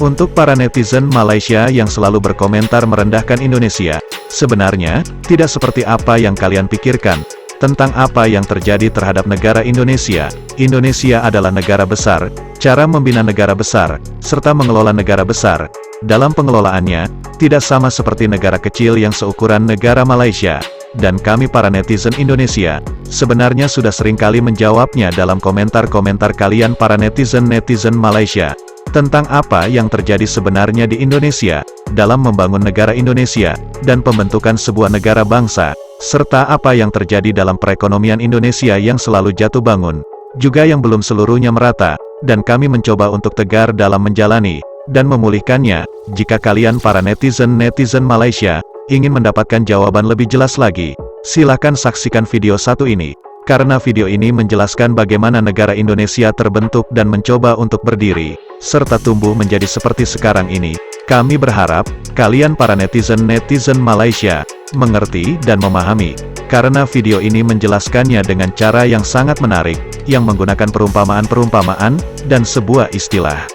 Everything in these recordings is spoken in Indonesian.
Untuk para netizen Malaysia yang selalu berkomentar merendahkan Indonesia, sebenarnya, tidak seperti apa yang kalian pikirkan. Tentang apa yang terjadi terhadap negara Indonesia. Indonesia adalah negara besar, cara membina negara besar, serta mengelola negara besar. Dalam pengelolaannya, tidak sama seperti negara kecil yang seukuran negara Malaysia. Dan kami para netizen Indonesia, sebenarnya sudah seringkali menjawabnya dalam komentar-komentar kalian para netizen-netizen Malaysia. Tentang apa yang terjadi sebenarnya di Indonesia, dalam membangun negara Indonesia, dan pembentukan sebuah negara bangsa, serta apa yang terjadi dalam perekonomian Indonesia yang selalu jatuh bangun, juga yang belum seluruhnya merata, dan kami mencoba untuk tegar dalam menjalani, dan memulihkannya. Jika kalian para netizen-netizen Malaysia, ingin mendapatkan jawaban lebih jelas lagi, silakan saksikan video satu ini, karena video ini menjelaskan bagaimana negara Indonesia terbentuk dan mencoba untuk berdiri, serta tumbuh menjadi seperti sekarang ini. Kami berharap, kalian para netizen-netizen Malaysia, mengerti dan memahami, karena video ini menjelaskannya dengan cara yang sangat menarik, yang menggunakan perumpamaan-perumpamaan, dan sebuah istilah.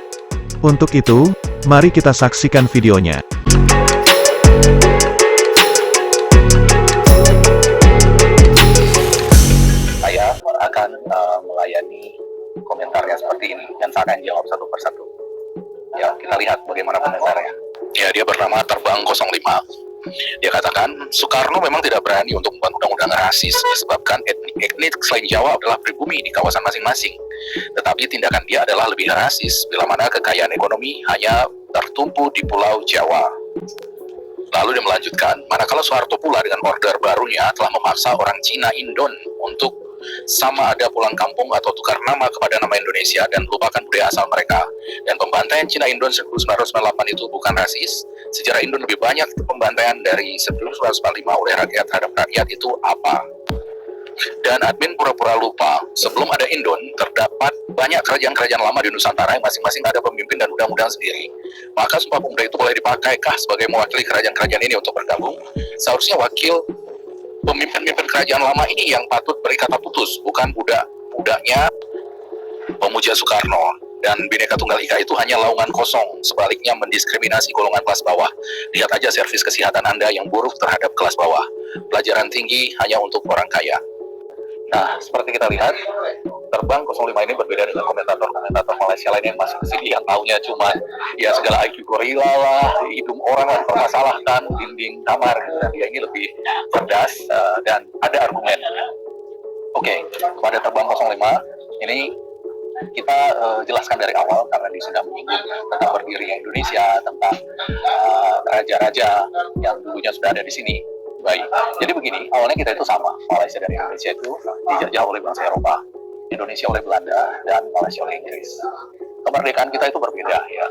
Untuk itu, mari kita saksikan videonya. Saya akan melayani komentarnya seperti ini, dan saya akan jawab satu persatu. Ya, kita lihat bagaimana komentarnya. Ya, dia bernama Terbang 05. Dia katakan, Soekarno memang tidak berani untuk membuat undang-undang rasis disebabkan etnik selain Jawa adalah pribumi di kawasan masing-masing. Tetapi tindakan dia adalah lebih rasis bila mana kekayaan ekonomi hanya tertumpu di Pulau Jawa. Lalu dia melanjutkan, manakala Soeharto pula dengan order barunya telah memaksa orang Cina Indon untuk sama ada pulang kampung atau tukar nama kepada nama Indonesia dan lupakan budaya asal mereka. Dan pembantaian Cina Indon 1998 itu bukan rasis. Sejarah Indon lebih banyak pembantaian dari 1945 oleh rakyat terhadap rakyat itu apa? Dan admin pura-pura lupa, sebelum ada Indon, terdapat banyak kerajaan-kerajaan lama di Nusantara yang masing-masing ada pemimpin dan undang-undang sendiri. Maka Sumpah Pemuda itu boleh dipakaikah sebagai mewakili kerajaan-kerajaan ini untuk bergabung? Seharusnya wakil pemimpin-pemimpin kerajaan lama ini yang patut beri kata putus, bukan budak-budaknya pemuja Soekarno. Dan Bhinneka Tunggal Ika itu hanya laungan kosong, sebaliknya mendiskriminasi golongan kelas bawah. Lihat aja servis kesehatan Anda yang buruk terhadap kelas bawah. Pelajaran tinggi hanya untuk orang kaya. Nah, seperti kita lihat, Terbang 05 ini berbeda dengan komentator-komentator Malaysia lain yang masuk ke sini yang taunya cuma ya segala IQ gorila lah, hidung orang yang permasalahkan, dinding kamar gitu. Dan dia ini lebih cerdas dan ada argumen. Oke, kepada Terbang 05 ini kita jelaskan dari awal karena dia sudah menyinggung tentang berdirinya Indonesia, tentang raja-raja yang dulunya sudah ada di sini. Baik, jadi begini, awalnya kita itu sama. Malaysia dari Indonesia itu dijajah oleh bangsa Eropa, Indonesia oleh Belanda, dan Malaysia oleh Inggris. Kemerdekaan kita itu berbeda ya.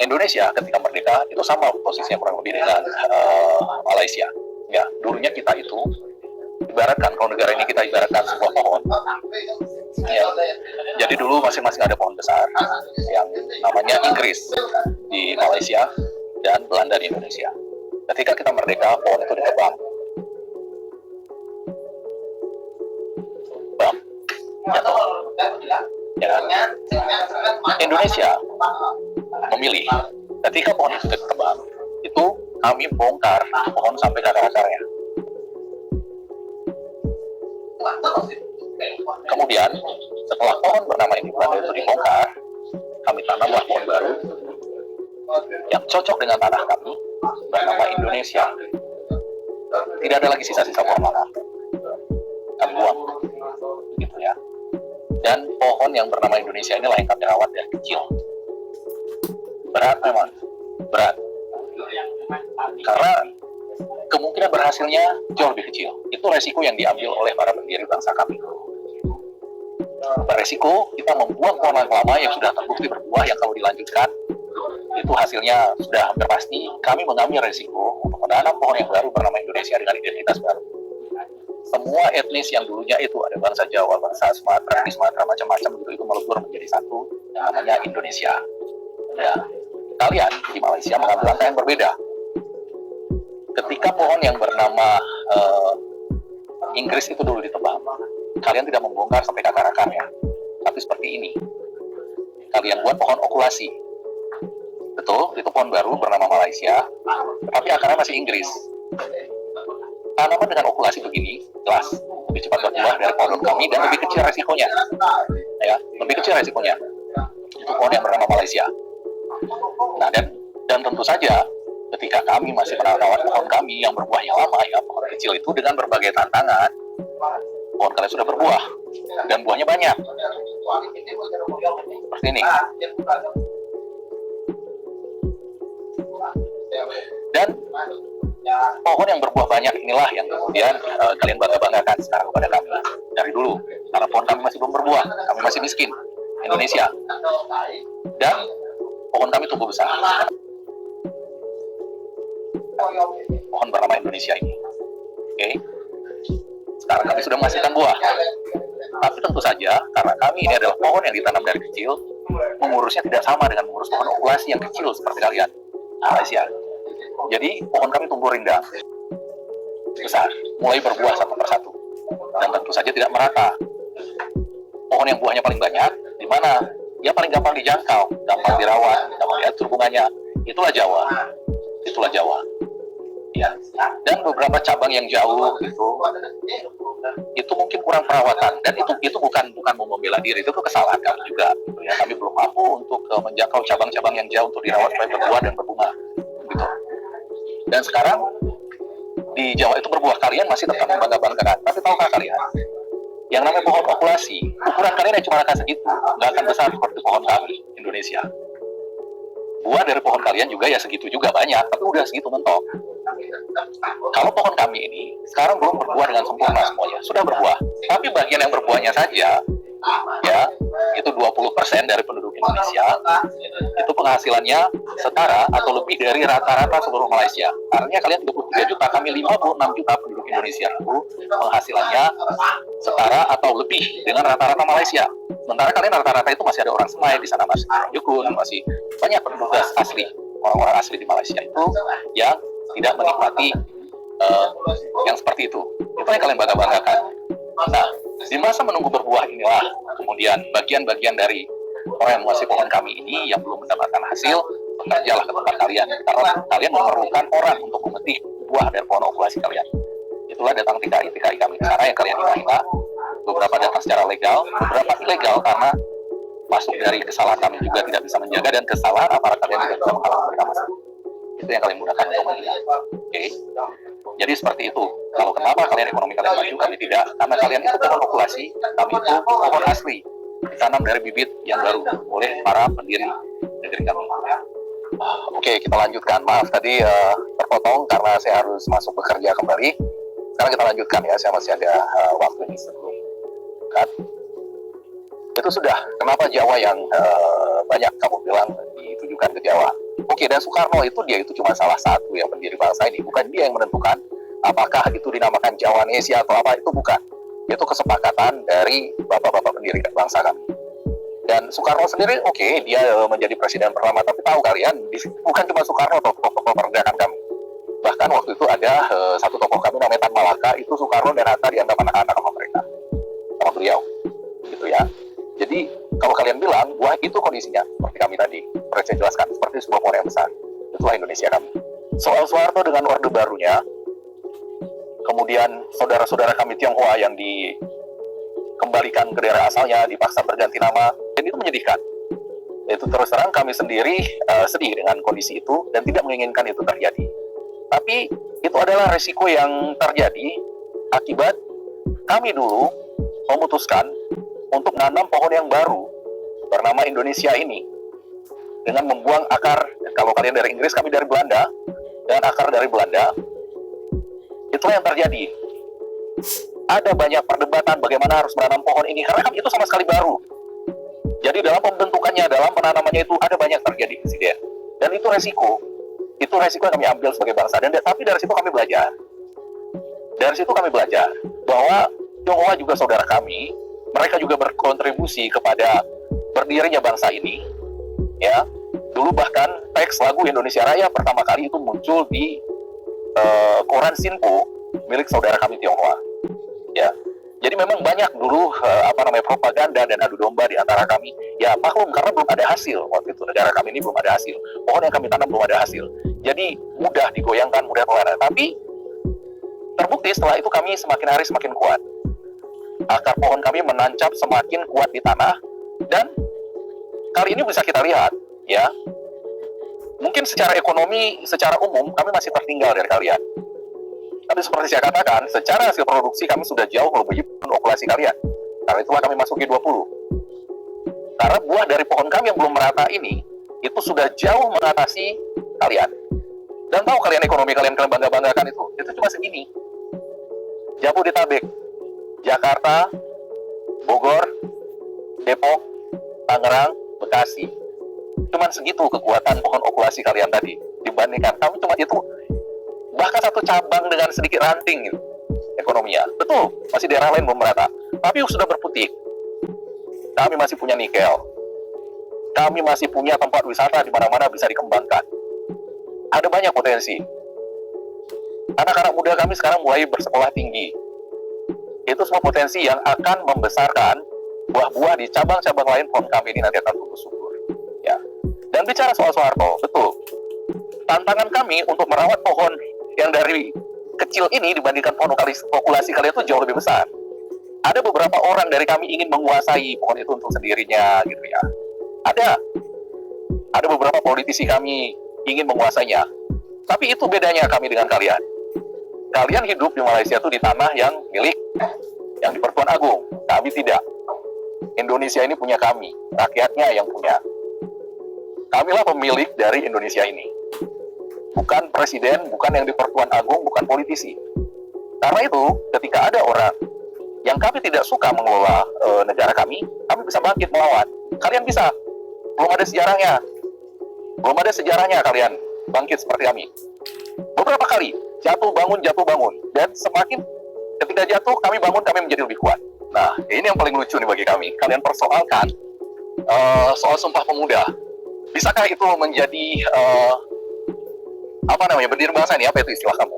Indonesia ketika merdeka itu sama posisinya kurang lebih dengan Malaysia. Ya, dulunya kita itu ibaratkan, kalau negara ini kita ibaratkan sebuah pohon. Ya, jadi dulu masing-masing ada pohon besar yang namanya Inggris di Malaysia dan Belanda di Indonesia. Ketika kita merdeka, pohon itu ditebang. Bang, ya. Indonesia memilih ketika pohon itu ditebang, itu kami bongkar pohon sampai ke akar-akarnya. Kemudian setelah pohon bernama ini Belanda itu dibongkar, kami tanamlah pohon baru yang cocok dengan tanah kami bernama Indonesia. Tidak ada lagi sisa-sisa pohon lama, kami buang, gitu ya. Dan pohon yang bernama Indonesia inilah yang kami rawat dari kecil. Berat memang, berat. Karena kemungkinan berhasilnya jauh lebih kecil. Itu resiko yang diambil oleh para pendiri bangsa kami. Beresiko kita membuang pohon lama yang sudah terbukti berbuah, yang kalau dilanjutkan itu hasilnya sudah hampir pasti. Kami mengambil resiko untuk menanam pohon yang baru bernama Indonesia dengan identitas baru. Semua etnis yang dulunya itu ada bangsa Jawa, bangsa Sumatera, macam-macam itu melebur menjadi satu yang namanya Indonesia. Ya, kalian di Malaysia mengambil langkah yang berbeda. Ketika pohon yang bernama Inggris itu dulu ditebang, kalian tidak membongkar sampai ke akar-akarnya, tapi seperti ini. Kalian buat pohon okulasi. Betul, itu pohon baru bernama Malaysia, tapi akarnya masih Inggris. Tanaman dengan okulasi begini, jelas lebih cepat berbuah dari pohon kami dan lebih kecil resikonya. Ya, lebih kecil resikonya. Itu pohon yang bernama Malaysia. Nah, dan tentu saja ketika kami masih merawat pohon kami yang berbuahnya lama, ya pohon kecil itu dengan berbagai tantangan, pohon kalian sudah berbuah dan buahnya banyak. Seperti ini. Dan pohon yang berbuah banyak inilah yang kemudian kalian bangga-banggakan sekarang kepada kami dari dulu. Karena pohon kami masih belum berbuah, kami masih miskin, Indonesia. Dan pohon kami tumbuh besar. Pohon bernama Indonesia ini. Oke. Sekarang kami sudah menghasilkan buah. Tapi tentu saja, karena kami ini adalah pohon yang ditanam dari kecil, mengurusnya tidak sama dengan mengurus pohon okulasi yang kecil seperti kalian, Malaysia. Jadi pohon kami tumbuh rindang, besar, mulai berbuah satu persatu, dan tentu saja tidak merata. Pohon yang buahnya paling banyak, di mana dia paling gampang dijangkau, gampang dirawat, gampang diatur bunganya, itulah Jawa. Ya. Dan beberapa cabang yang jauh itu mungkin kurang perawatan, dan itu bukan mau membela diri, itu kesalahan kami juga. Ya, kami belum mampu untuk menjangkau cabang-cabang yang jauh untuk dirawat supaya berbuah dan berbunga. Gitu. Dan sekarang di Jawa itu berbuah, kalian masih tetap membangga-banggakan. Tapi tahukah kalian, yang namanya pohon okulasi, ukuran kalian yang cuma akan segitu, nggak akan besar seperti pohon kami Indonesia. Buah dari pohon kalian juga ya segitu juga banyak, tapi udah segitu mentok. Kalau pohon kami ini sekarang belum berbuah dengan sempurna semuanya, sudah berbuah. Tapi bagian yang berbuahnya saja, ya, itu 20% dari penduduk Indonesia, itu penghasilannya setara atau lebih dari rata-rata seluruh Malaysia. Artinya kalian 23 juta, kami 56 juta penduduk Indonesia itu penghasilannya setara atau lebih dengan rata-rata Malaysia. Sementara kalian rata-rata itu masih ada orang Semai di sana, masih Jukun, masih banyak penduduk asli, orang-orang asli di Malaysia itu yang tidak menikmati yang seperti itu. Itu yang kalian bangga-banggakan. Nah, di masa menunggu berbuah inilah kemudian bagian-bagian dari orang yang menguasai pohon kami ini yang belum mendapatkan hasil, bekerjalah ke tempat kalian, karena kalian memerlukan orang untuk memetik buah dari pohon okulasi kalian. Itulah datang TKI kami ke sana yang kalian hina-hina. Beberapa datang secara legal, beberapa ilegal karena masuk dari kesalahan kami juga tidak bisa menjaga, dan kesalahan aparat kalian tidak bisa menghalangi mereka masuk. Itu yang kalian gunakan untuk menghina. Oke. Jadi seperti itu. Kalau kenapa kalian ekonomi kalian maju, kami tidak. Karena kalian itu pohon okulasi, kami itu pohon asli, ditanam dari bibit yang baru oleh para pendiri negeri kami. Oke, kita lanjutkan. Maaf tadi terpotong karena saya harus masuk bekerja kembali. Sekarang kita lanjutkan ya, saya masih ada waktu ini sebelum kan. Itu sudah. Kenapa Jawa yang banyak kamu bilang ditujukan ke Jawa? Oke, dan Soekarno dia itu cuma salah satu yang pendiri bangsa ini. Bukan dia yang menentukan apakah itu dinamakan Jawanesia atau apa, itu bukan. Itu kesepakatan dari bapak-bapak pendiri bangsa kami. Dan Soekarno sendiri, oke, dia menjadi presiden pertama, tapi tahu kalian, bukan cuma Soekarno tokoh-tokoh pergerakan kami. Bahkan waktu itu ada satu tokoh kami namanya Tan Malaka, itu Soekarno dan Hatta dianggap anak-anak sama mereka, sama beliau, gitu ya. Jadi kalau kalian bilang buah itu kondisinya seperti kami tadi, seperti saya jelaskan, seperti sebuah pohon yang besar, itulah Indonesia kami. Soal Soeharto dengan Orde Barunya, kemudian saudara-saudara kami Tionghoa yang dikembalikan ke daerah asalnya, dipaksa berganti nama, dan itu menyedihkan. Itu terus terang kami sendiri sedih dengan kondisi itu dan tidak menginginkan itu terjadi. Tapi itu adalah risiko yang terjadi akibat kami dulu memutuskan untuk menanam pohon yang baru bernama Indonesia ini dengan membuang akar. Kalau kalian dari Inggris, kami dari Belanda, dan akar dari Belanda. Itulah yang terjadi. Ada banyak perdebatan bagaimana harus menanam pohon ini, karena kan itu sama sekali baru. Jadi dalam pembentukannya, dalam penanamannya itu ada banyak terjadi insiden. Dan itu resiko yang kami ambil sebagai bangsa. Tapi dari situ kami belajar. Dari situ kami belajar bahwa Tionghoa juga saudara kami. Mereka juga berkontribusi kepada berdirinya bangsa ini. Ya, dulu bahkan teks lagu Indonesia Raya pertama kali itu muncul di koran Sinpo milik saudara kami Tionghoa. Ya, Jadi memang banyak dulu propaganda dan adu domba di antara kami. Ya maklum karena belum ada hasil waktu itu, negara kami ini belum ada hasil. Pohon yang kami tanam belum ada hasil. Jadi mudah digoyangkan, mudah melana. Tapi terbukti setelah itu kami semakin hari semakin kuat. Akar pohon kami menancap semakin kuat di tanah, dan kali ini bisa kita lihat, ya. Mungkin secara ekonomi, secara umum kami masih tertinggal dari kalian. Tapi seperti saya katakan, secara hasil produksi kami sudah jauh melebihi populasi kalian. Karena itulah kami masuk G20. Karena buah dari pohon kami yang belum merata ini, itu sudah jauh mengatasi kalian. Dan tahu kalian ekonomi kalian bangga-banggakan itu cuma segini. Jabodetabek, Jakarta, Bogor, Depok, Tangerang, Bekasi. Cuman segitu kekuatan pohon okulasi kalian tadi. Dibandingkan kami cuma itu, bahkan satu cabang dengan sedikit ranting gitu, ekonominya. Betul, masih daerah lain belum merata. Tapi sudah berputik. Kami masih punya nikel. Kami masih punya tempat wisata di mana-mana bisa dikembangkan. Ada banyak potensi. Anak-anak muda kami sekarang mulai bersekolah tinggi. Itu semua potensi yang akan membesarkan buah-buah di cabang-cabang lain pohon kami ini nanti akan tumbuh subur. Ya. Dan bicara soal Soeharto, betul. Tantangan kami untuk merawat pohon yang dari kecil ini dibandingkan pohon populasi kalian itu jauh lebih besar. Ada beberapa orang dari kami ingin menguasai pohon itu untuk sendirinya, gitu ya. Ada beberapa politisi kami ingin menguasainya. Tapi itu bedanya kami dengan kalian. Kalian hidup di Malaysia itu di tanah yang milik, yang di Pertuan Agung. Kami tidak. Indonesia ini punya kami, rakyatnya yang punya. Kamilah pemilik dari Indonesia ini. Bukan presiden, bukan yang di Pertuan Agung, bukan politisi. Karena itu, ketika ada orang yang kami tidak suka mengelola negara kami bisa bangkit melawan. Kalian bisa. Belum ada sejarahnya. Belum ada sejarahnya kalian bangkit seperti kami. Beberapa kali, jatuh bangun. Dan semakin ketika jatuh, kami bangun, kami menjadi lebih kuat. Nah, ini yang paling lucu nih bagi kami. Kalian persoalkan soal Sumpah Pemuda. Bisakah itu menjadi bendera bangsa ini? Apa itu istilah kamu?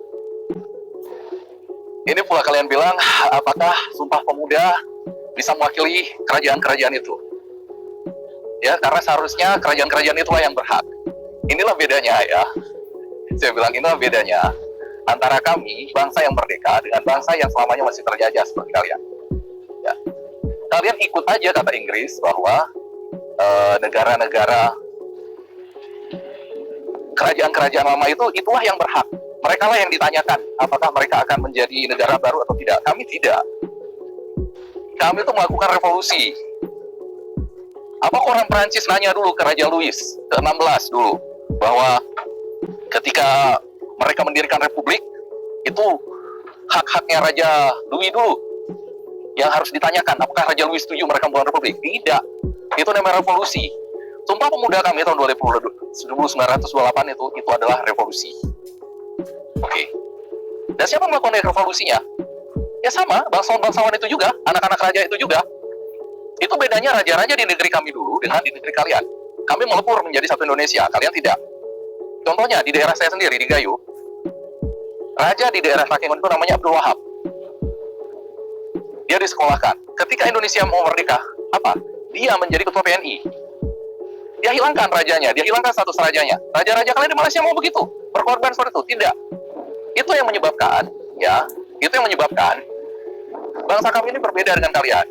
Ini pula kalian bilang, apakah Sumpah Pemuda bisa mewakili kerajaan-kerajaan itu? Ya, karena seharusnya kerajaan-kerajaan itulah yang berhak. Inilah bedanya ya. Saya bilang inilah bedanya antara kami, bangsa yang merdeka, dengan bangsa yang selamanya masih terjajah seperti kalian. Ya. Kalian ikut aja kata Inggris bahwa negara-negara kerajaan-kerajaan lama itulah yang berhak. Mereka lah yang ditanyakan apakah mereka akan menjadi negara baru atau tidak. Kami tidak. Kami itu melakukan revolusi. Apa orang Perancis nanya dulu ke Raja Louis ke-16 dulu bahwa ketika mereka mendirikan republik itu hak-haknya Raja Louis dulu yang harus ditanyakan, apakah Raja Louis setuju mereka membangun republik? Tidak. Itu namanya revolusi. Sumpah Pemuda kami tahun 1928 itu adalah revolusi. Oke. Dan siapa melakukan revolusinya? Ya sama, bangsawan-bangsawan itu juga, anak-anak raja itu juga. Itu bedanya raja-raja di negeri kami dulu dengan di negeri kalian. Kami melebur menjadi satu Indonesia, kalian tidak. Contohnya di daerah saya sendiri, di Gayo, raja di daerah Takengon itu namanya Abdul Wahab. Dia disekolahkan. Ketika Indonesia mau merdeka, dia menjadi ketua PNI. Dia hilangkan rajanya, dia hilangkan status rajanya. Raja-raja kalian di Malaysia mau begitu, berkorban seperti itu? Tidak. Itu yang menyebabkan, bangsa kami ini berbeda dengan kalian.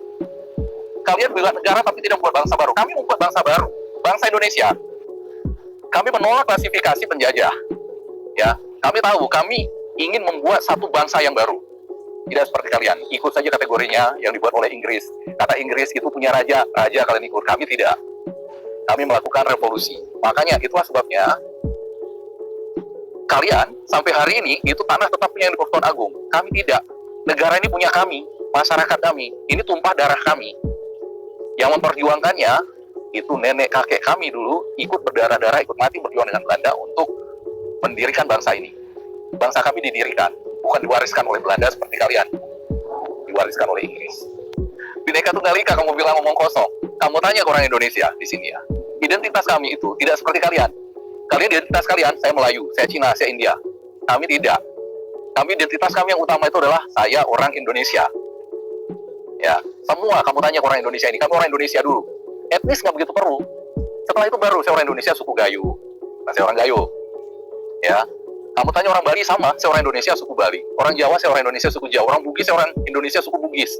Kalian buat negara tapi tidak membuat bangsa baru. Kami membuat bangsa baru, bangsa Indonesia. Kami menolak klasifikasi penjajah. Ya, kami tahu kami ingin membuat satu bangsa yang baru. Tidak seperti kalian, ikut saja kategorinya yang dibuat oleh Inggris. Kata Inggris itu punya raja kalian ikut. Kami tidak. Kami melakukan revolusi. Makanya itulah sebabnya kalian sampai hari ini itu tanah tetap punya yang di Pertuan Agung. Kami tidak. Negara ini punya kami, masyarakat kami. Ini tumpah darah kami. Yang memperjuangkannya itu nenek kakek kami dulu ikut berdarah-darah, ikut mati berjuang dengan Belanda untuk mendirikan bangsa ini. Bangsa kami didirikan, bukan diwariskan oleh Belanda seperti kalian. Diwariskan oleh Inggris. Bhinneka Tunggal Ika kamu bilang ngomong kosong. Kamu tanya ke orang Indonesia di sini ya. Identitas kami itu tidak seperti kalian. Kalian identitas kalian, saya Melayu, saya Cina, saya India. Kami tidak. Kami identitas kami yang utama itu adalah saya orang Indonesia. Ya, semua kamu tanya ke orang Indonesia ini, kamu orang Indonesia dulu. Etnis nggak begitu perlu. Setelah itu baru saya orang Indonesia suku Gayo, saya orang Gayo. Ya, kamu tanya orang Bali sama, saya orang Indonesia suku Bali. Orang Jawa saya orang Indonesia suku Jawa. Orang Bugis saya orang Indonesia suku Bugis.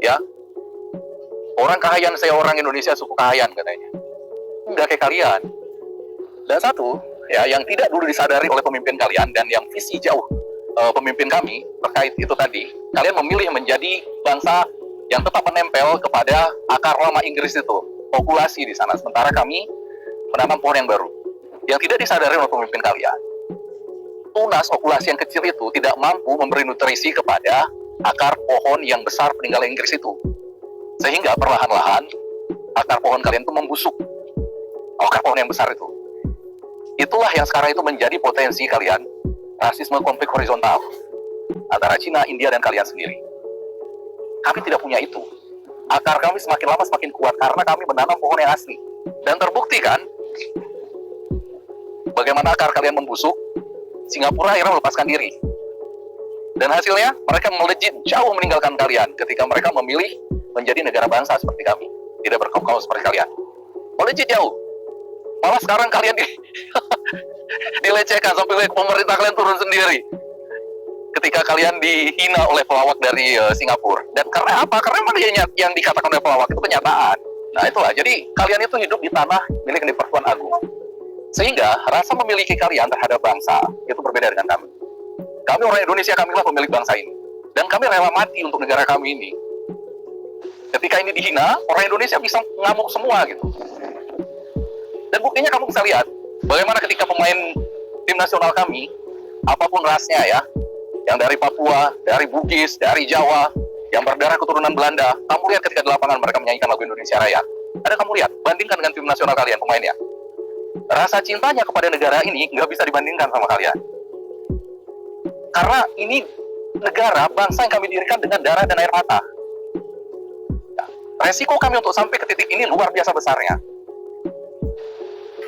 Ya, orang Kahayan saya orang Indonesia suku Kahayan katanya. Enggak kayak kalian. Dan satu, ya, yang tidak dulu disadari oleh pemimpin kalian dan yang visi jauh pemimpin kami terkait itu tadi, kalian memilih menjadi bangsa yang tetap menempel kepada akar lama Inggris itu, populasi di sana. Sementara kami menanam pohon yang baru. Yang tidak disadari oleh pemimpin kalian, tunas populasi yang kecil itu tidak mampu memberi nutrisi kepada akar pohon yang besar peninggalan Inggris itu. Sehingga perlahan-lahan akar pohon kalian itu membusuk. Akar pohon yang besar itu. Itulah yang sekarang itu menjadi potensi kalian, rasisme konflik horizontal antara Cina, India, dan kalian sendiri. Kami tidak punya itu. Akar kami semakin lama semakin kuat karena kami menanam pohon yang asli. Dan terbukti kan, bagaimana akar kalian membusuk, Singapura akhirnya melepaskan diri. Dan hasilnya, mereka melejit jauh meninggalkan kalian ketika mereka memilih menjadi negara bangsa seperti kami. Tidak berkaum-kaum seperti kalian. Melejit jauh. Malah sekarang kalian dilecehkan sampai pemerintah kalian turun sendiri ketika kalian dihina oleh pelawak dari Singapura. Dan karena apa? Karena memang yang dikatakan oleh pelawak itu kenyataan. Nah itulah, jadi kalian itu hidup di tanah milik di Persatuan Agung. Sehingga rasa memiliki kalian terhadap bangsa itu berbeda dengan kami. Kami orang Indonesia, kamilah pemilik bangsa ini. Dan kami rela mati untuk negara kami ini. Ketika ini dihina, orang Indonesia bisa ngamuk semua gitu. Dan buktinya kamu bisa lihat bagaimana ketika pemain tim nasional kami, apapun rasnya ya, yang dari Papua, dari Bugis, dari Jawa, yang berdarah keturunan Belanda, kamu lihat ketika di lapangan mereka menyanyikan lagu Indonesia Raya. Ada kamu lihat, bandingkan dengan tim nasional kalian pemainnya. Rasa cintanya kepada negara ini nggak bisa dibandingkan sama kalian. Karena ini negara, bangsa yang kami dirikan dengan darah dan air mata. Ya, resiko kami untuk sampai ke titik ini luar biasa besarnya.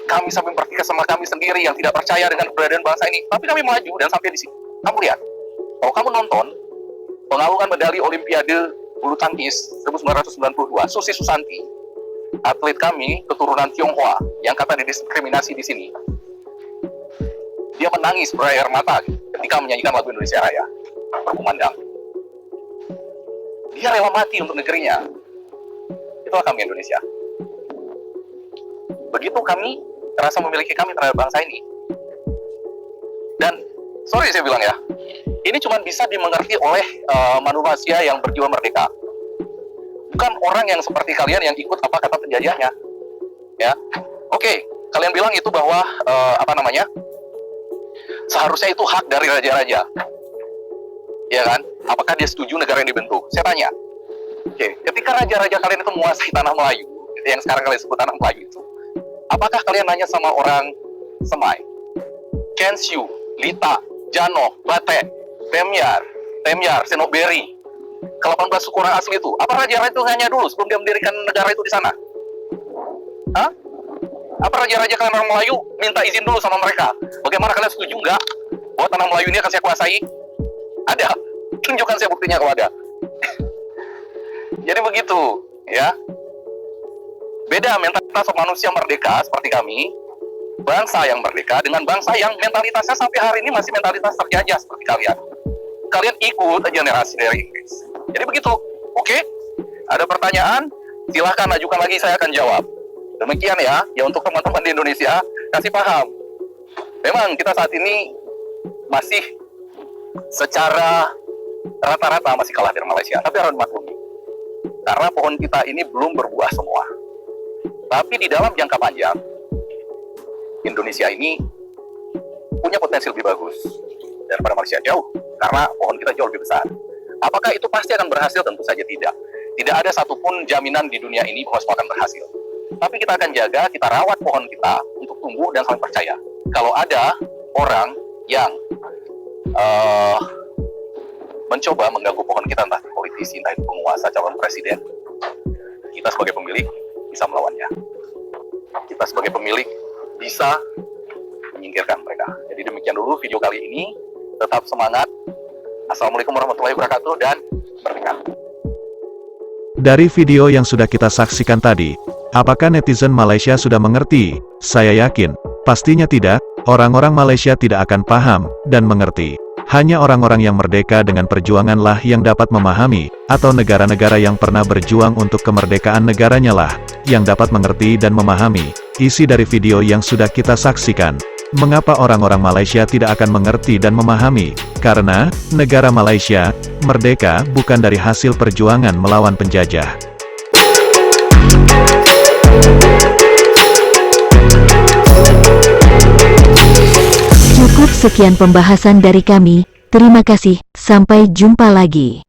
Kami sampai bertikai sama kami sendiri yang tidak percaya dengan keberadaan bangsa ini. Tapi kami maju dan sampai di sini. Kamu lihat, kalau kamu nonton pengalungan medali Olimpiade bulu tangkis 1992, Susi Susanti, atlet kami keturunan Tionghoa yang kata didiskriminasi di sini, dia menangis berair mata ketika menyanyikan lagu Indonesia Raya berkumandang. Dia rela mati untuk negerinya. Itulah kami Indonesia. Begitu kami rasa memiliki kami terhadap bangsa ini. Dan sorry saya bilang ya, ini cuma bisa dimengerti oleh manusia yang berjiwa merdeka. Bukan orang yang seperti kalian yang ikut apa kata penjajahannya. Ya, oke, kalian bilang itu bahwa seharusnya itu hak dari raja-raja. Ya kan? Apakah dia setuju negara yang dibentuk? Saya tanya. Oke, ketika raja-raja kalian itu menguasai tanah Melayu, yang sekarang kalian sebut tanah Melayu itu, apakah kalian nanya sama orang Semai, Kenshu, Lita, Jano, Bate, Temyar, Senoberi, ke-18 suku orang asli itu? Apa raja-raja itu nanya dulu sebelum dia mendirikan negara itu di sana? Hah? Apa raja-raja kalian orang Melayu minta izin dulu sama mereka? Bagaimana kalian setuju nggak bahwa tanah Melayu ini akan saya kuasai? Ada. Tunjukkan saya buktinya kalau ada. Jadi begitu, ya. Beda mentalitas manusia merdeka seperti kami, bangsa yang merdeka dengan bangsa yang mentalitasnya sampai hari ini masih mentalitas terjajah seperti kalian. Kalian ikut generasi dari Inggris. Jadi begitu. Oke? Ada pertanyaan? Silahkan ajukan lagi, saya akan jawab. Demikian ya untuk teman-teman di Indonesia, kasih paham. Memang kita saat ini masih secara rata-rata masih kalah dari Malaysia, tapi harus dimaklumi. Karena pohon kita ini belum berbuah semua. Tapi di dalam jangka panjang, Indonesia ini punya potensi lebih bagus daripada Malaysia jauh. Karena pohon kita jauh lebih besar. Apakah itu pasti akan berhasil? Tentu saja tidak. Tidak ada satupun jaminan di dunia ini bahwa semua akan berhasil. Tapi kita akan jaga, kita rawat pohon kita untuk tumbuh dan saling percaya. Kalau ada orang yang mencoba mengganggu pohon kita, entah politisi, entah itu penguasa, calon presiden, kita sebagai pemilik bisa melawannya. Kita sebagai pemilik bisa menyingkirkan mereka. Jadi demikian dulu video kali ini. Tetap semangat. Assalamualaikum warahmatullahi wabarakatuh dan merdeka. Dari video yang sudah kita saksikan tadi, apakah netizen Malaysia sudah mengerti? Saya yakin, pastinya tidak, orang-orang Malaysia tidak akan paham dan mengerti. Hanya orang-orang yang merdeka dengan perjuanganlah yang dapat memahami, atau negara-negara yang pernah berjuang untuk kemerdekaan negaranya lah, yang dapat mengerti dan memahami isi dari video yang sudah kita saksikan. Mengapa orang-orang Malaysia tidak akan mengerti dan memahami? Karena, negara Malaysia, merdeka bukan dari hasil perjuangan melawan penjajah. Cukup sekian pembahasan dari kami, terima kasih, sampai jumpa lagi.